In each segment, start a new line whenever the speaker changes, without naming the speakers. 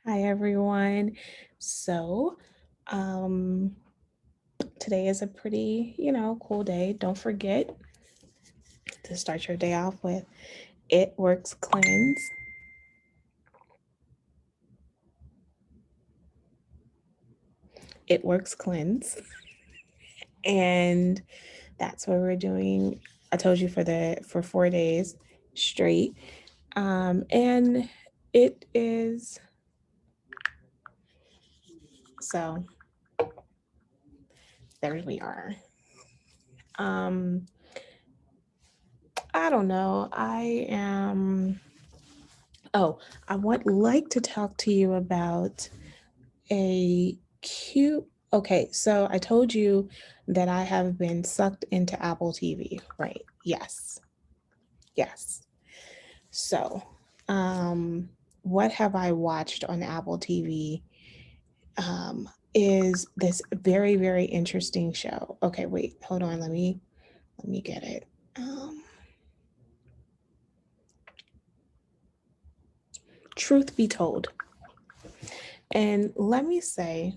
Hi, everyone. So, um, today is a pretty, cool day. Don't forget to start your day off with It Works Cleanse. It Works Cleanse. And that's what we're doing. I told you for 4 days straight. And it is so there we are. Um, I don't know. Oh, I would like to talk to you about a cute. Okay, so I told you that I have been sucked into Apple TV, right? Yes. Yes. So, um what have I watched on Apple TV? Is this very, very interesting show. Okay, wait, hold on, let me get it. Um Truth be told. And let me say,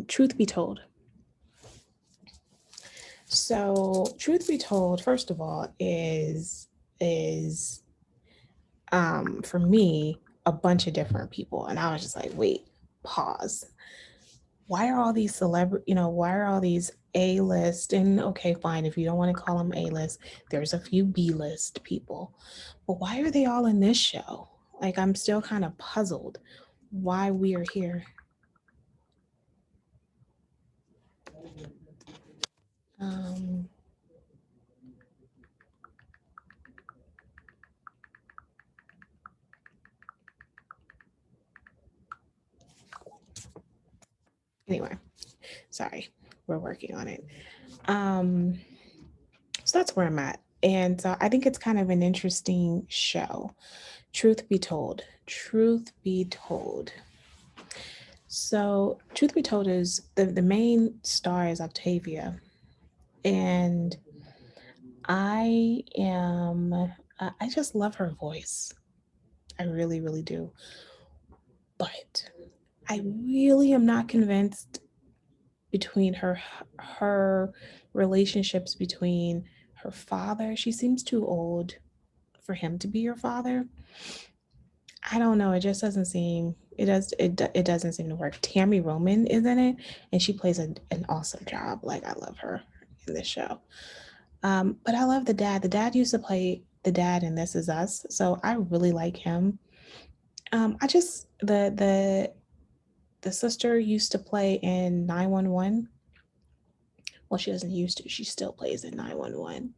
truth be told. So, truth be told, first of all, is for me a bunch of different people, and I was just like, wait, pause. Why are all these why are all these A list, and okay, fine, if you don't want to call them A list, there's a few B list people, but why are they all in this show? Like, I'm still kind of puzzled why we are here. Um, anyway, sorry, we're working on it. Um, So that's where I'm at. And I think it's kind of an interesting show. Truth be told, truth be told. So, truth be told is the main star is Octavia. And I just love her voice. I really, really do. But I really am not convinced between her relationships between her father. She seems too old for him to be your father. I don't know. It just doesn't seem. It doesn't seem to work. Tammy Roman is in it, and she plays an awesome job. Like, I love her in this show. But I love the dad. The dad used to play the dad in This Is Us, so I really like him. I just the sister used to play in 911. Well, she doesn't used to. She still plays in 911.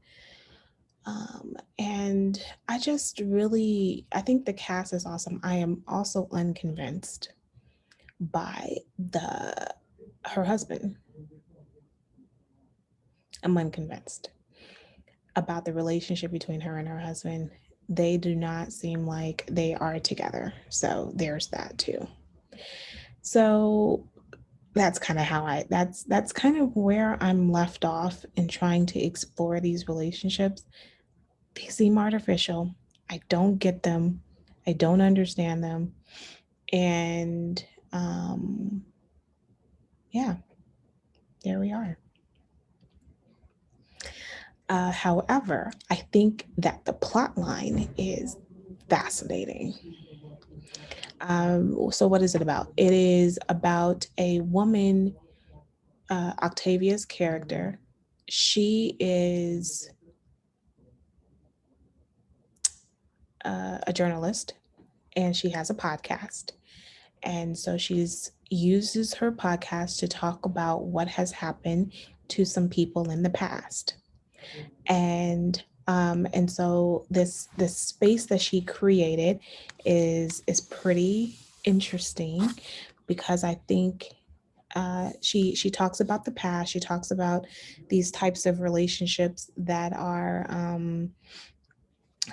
And I think the cast is awesome. I am also unconvinced by the her husband. I'm unconvinced about the relationship between her and her husband. They do not seem like they are together. So there's that too. So that's kind of how that's kind of where I'm left off in trying to explore these relationships. They seem artificial. I don't get them. I don't understand them. And yeah, there we are. However, I think that the plot line is fascinating. So, what is it about? It is about a woman, Octavia's character. She is a journalist, and she has a podcast. And so she's uses her podcast to talk about what has happened to some people in the past. And so this space that she created is pretty interesting, because I think she talks about the past. She talks about these types of relationships that are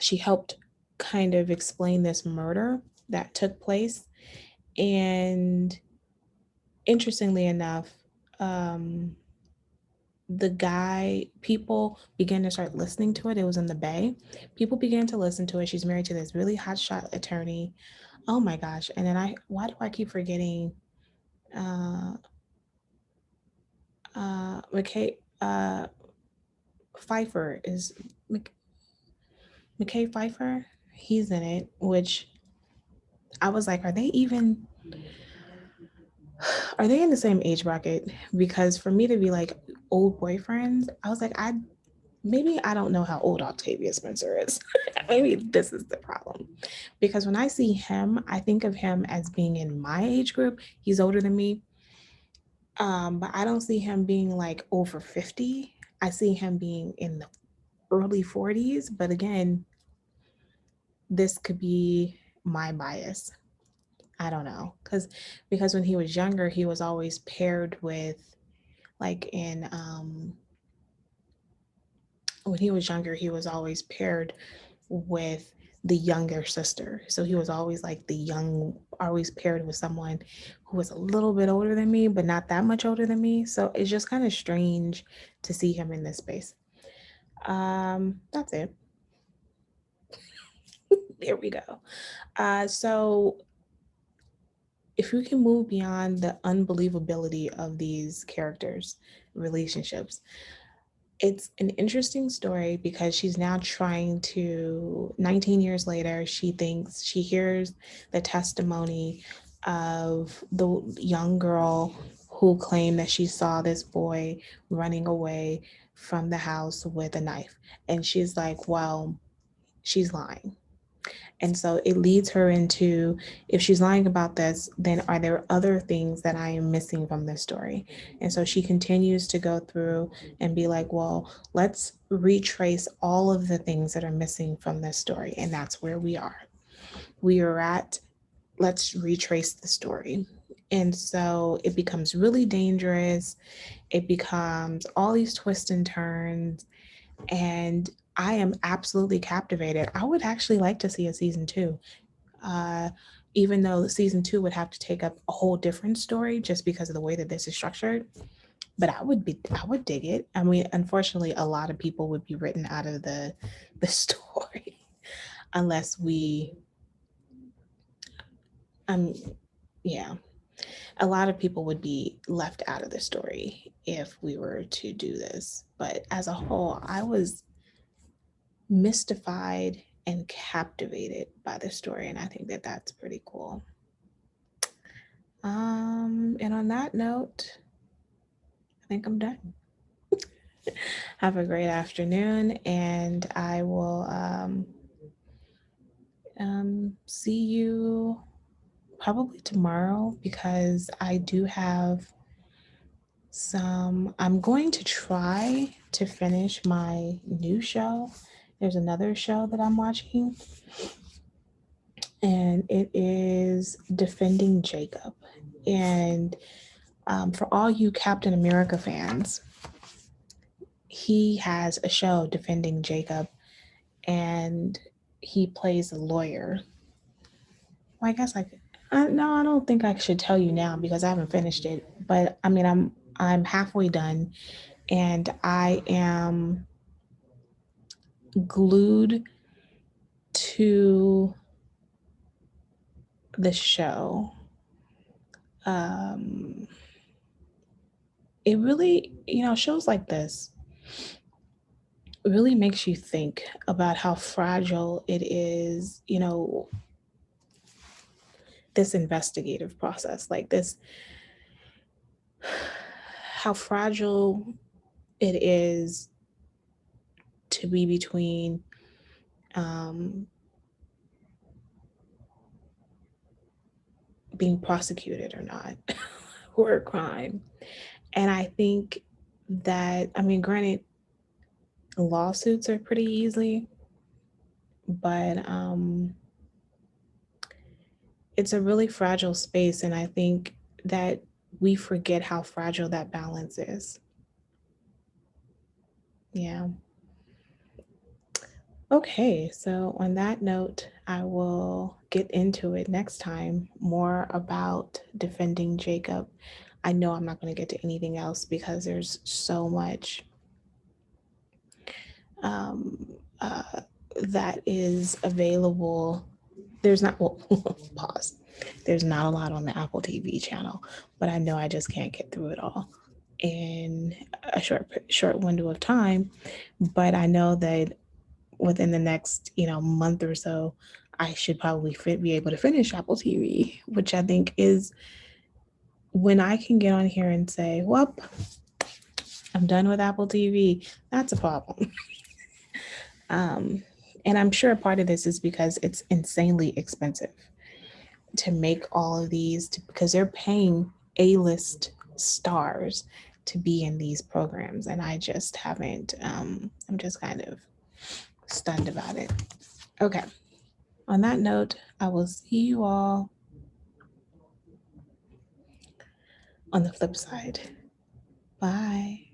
she helped kind of explain this murder that took place. And interestingly enough, um the guy, people began to start listening to it. It was in the Bay. People began to listen to it. She's married to this really hotshot attorney. Oh my gosh. And then why do I keep forgetting uh McKay Pfeiffer is McKay Pfeiffer? He's in it, which I was like, are they in the same age bracket? Because for me to be like old boyfriends, I was like, maybe I don't know how old Octavia Spencer is. Maybe this is the problem. Because when I see him, I think of him as being in my age group. He's older than me. But I don't see him being like over 50. I see him being in the early 40s. But again, this could be my bias. I don't know. Because when he was younger, he was always paired with like in when he was younger, he was always paired with the younger sister. So he was always like always paired with someone who was a little bit older than me, but not that much older than me. So it's just kind of strange to see him in this space. That's it. There we go. So if we can move beyond the unbelievability of these characters' relationships, it's an interesting story because she's now trying to 19 years later, she hears the testimony of the young girl who claimed that she saw this boy running away from the house with a knife, and she's like, well, she's lying. And so it leads her into, if she's lying about this, then are there other things that I am missing from this story? And so she continues to go through and be like, well, let's retrace all of the things that are missing from this story. And that's where we are. We are at, let's retrace the story. And so it becomes really dangerous. It becomes all these twists and turns. And I am absolutely captivated. I would actually like to see a season two, uh, even though season two would have to take up a whole different story just because of the way that this is structured. But I would dig it. I mean, unfortunately, a lot of people would be written out of the story unless um, yeah, a lot of people would be left out of the story if we were to do this. But as a whole, I was mystified and captivated by the story, and I think that that's pretty cool. And on that note, I think I'm done. Have a great afternoon, and I will see you probably tomorrow because I do have I'm going to try to finish my new show. There's another show that I'm watching, and it is Defending Jacob. And for all you Captain America fans, he has a show, Defending Jacob, and he plays a lawyer. Well, I guess no, I don't think I should tell you now because I haven't finished it. But I mean, I'm halfway done, and I am glued to the show. Um, it really, shows like this really makes you think about how fragile it is, this investigative process, like this, how fragile it is to be between um, being prosecuted or not for a crime. And I think that, I mean, granted, lawsuits are pretty easy, but it's a really fragile space. And I think that we forget how fragile that balance is. Yeah. Okay, so on that note, I will get into it next time more about Defending Jacob. I know I'm not going to get to anything else because there's so much um, uh, that is available. There's not, well, pause. There's not a lot on the Apple TV channel, but I know I just can't get through it all in a short window of time. But I know that within the next month or so, I should probably be able to finish Apple TV, which I think is when I can get on here and say, "Well, I'm done with Apple TV." That's a problem. Um, and I'm sure part of this is because it's insanely expensive to make all of these because they're paying A-list stars to be in these programs. And I just haven't, I'm just kind of stunned about it. Okay. On that note, I will see you all on the flip side. Bye.